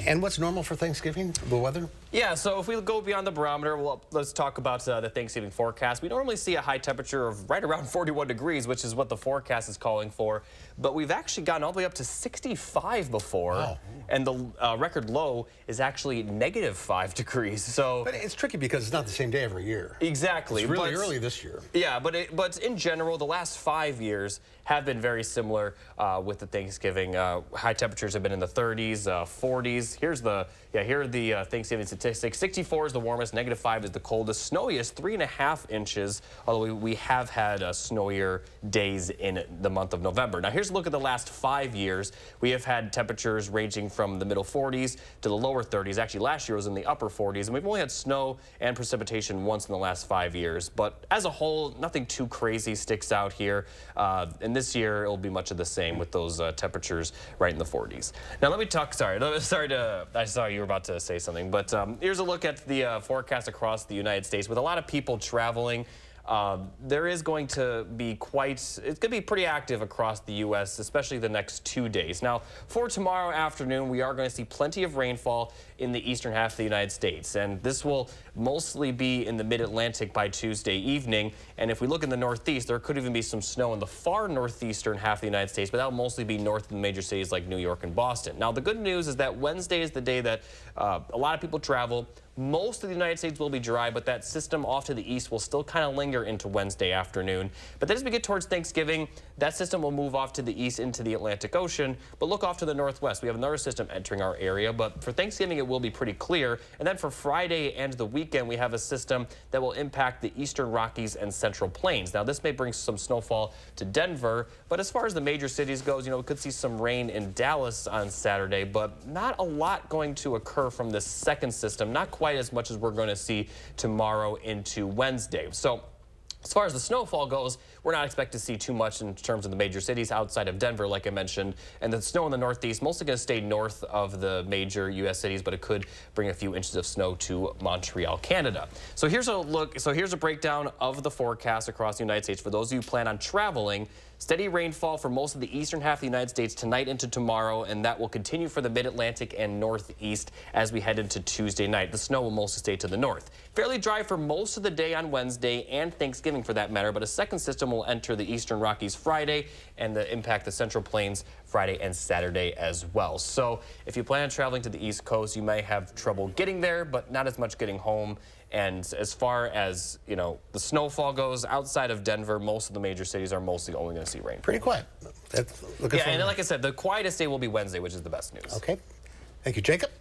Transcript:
And what's normal for Thanksgiving, the weather? Yeah, so if we go beyond the barometer, well, let's talk about the Thanksgiving forecast. We normally see a high temperature of right around 41 degrees, which is what the forecast is calling for. But we've actually gotten all the way up to 65 before. Wow. And the record low is actually -5 degrees. So, But it's tricky because it's not the same day every year. Exactly. It's really early this year. Yeah, but in general, the last 5 years have been very similar with the Thanksgiving. High temperatures have been in the 30s, 40s. Here are the Thanksgiving statistics. 64 is the warmest, -5 is the coldest. Snowiest, 3.5 inches, although we have had snowier days in the month of November. Now here's a look at the last 5 years. We have had temperatures ranging from the middle 40s to the lower 30s. Actually, last year was in the upper 40s, and we've only had snow and precipitation once in the last 5 years. But as a whole, nothing too crazy sticks out here. And this year, it'll be much of the same with those temperatures right in the 40s. Now let me talk, I saw you were about to say something, but here's a look at the forecast across the United States. With a lot of people traveling, there is going to be it's going to be pretty active across the U.S., especially the next 2 days. Now, for tomorrow afternoon, we are going to see plenty of rainfall in the eastern half of the United States, and this will mostly be in the mid-Atlantic by Tuesday evening. And if we look in the northeast, there could even be some snow in the far northeastern half of the United States, but that will mostly be north of the major cities like New York and Boston. Now, the good news is that Wednesday is the day that a lot of people travel. Most of the United States will be dry, but that system off to the east will still kind of linger into Wednesday afternoon. But then as we get towards Thanksgiving, that system will move off to the east into the Atlantic Ocean. But look off to the northwest. We have another system entering our area, but for Thanksgiving, it will be pretty clear. And then for Friday and the weekend, we have a system that will impact the eastern Rockies and central plains. Now, this may bring some snowfall to Denver, but as far as the major cities goes, we could see some rain in Dallas on Saturday, but not a lot going to occur from this second system, not quite as much as we're going to see tomorrow into Wednesday. So as far as the snowfall goes, we're not expecting to see too much in terms of the major cities outside of Denver, like I mentioned. And the snow in the northeast mostly going to stay north of the major U.S. cities, but it could bring a few inches of snow to Montreal, Canada. So here's a look. So here's a breakdown of the forecast across the United States. For those of you who plan on traveling, steady rainfall for most of the eastern half of the United States tonight into tomorrow, and that will continue for the mid-Atlantic and northeast as we head into Tuesday night. The snow will mostly stay to the north. Fairly dry for most of the day on Wednesday and Thanksgiving for that matter, but a second system will enter the eastern Rockies Friday and impact the central plains Friday and Saturday as well. So if you plan on traveling to the East Coast, you may have trouble getting there, but not as much getting home. And as far as, the snowfall goes, outside of Denver, most of the major cities are mostly only going to see rain. Pretty quiet. Yeah, and like I said, the quietest day will be Wednesday, which is the best news. Okay. Thank you, Jacob.